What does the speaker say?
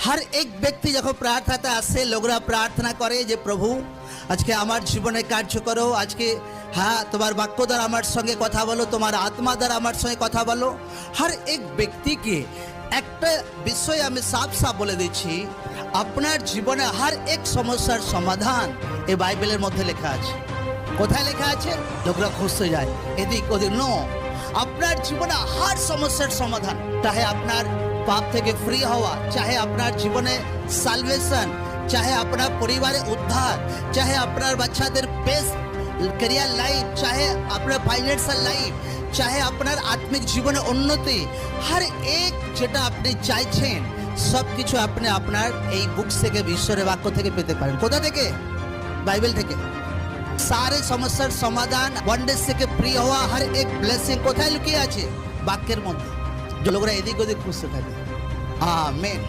हर एक व्यक्ति যখন প্রার্থনাতে আসে লোকরা প্রার্থনা করে যে প্রভু আজকে আমার জীবনে কার্য করো, আজকে হ্যাঁ তোমার বাক্য দ্বারা আমার সঙ্গে কথা বলো, তোমার আত্মা দ্বারা আমার সঙ্গে কথা বলো। हर एक ব্যক্তিকে একটা বিষয় আমি সাফ সাফ বলে দিচ্ছি, আপনার জীবনে हर एक সমস্যার সমাধান এই বাইবেলের মধ্যে লেখা আছে। কোথায় লেখা আছে? লোকরা খুঁজতে যায় এদিক ওদিক, নো, আপনার জীবনে हर সমস্যার সমাধান, চাহে আপনার পাপ থেকে ফ্রি হওয়া, চাহে আপনার জীবনে সালভেশন, চাহে আপনার পরিবারে উদ্ধার, চাহে আপনার বাচ্চাদের বেস্ট ক্যারিয়ার লাইফ, চাহে আপনার ফাইন্যান্সিয়াল লাইফ, চাহে আপনার আত্মিক জীবনে উন্নতি, हर एक যেটা আপনি চাইছেন সব কিছু আপনি আপনার এই বুক থেকে ঈশ্বরের বাক্য থেকে পেতে পারেন। কোথা থেকে? বাইবেল থেকে। সারে সমস্যার সমাধান, বন্ডেজ থেকে ফ্রি হওয়া, हर एक ব্লেসিং কোথায় লুকিয়ে আছে? বাক্যের মধ্যে। যে লোকরা এদিক ওদিক খুঁজতে থাকে। আমেন।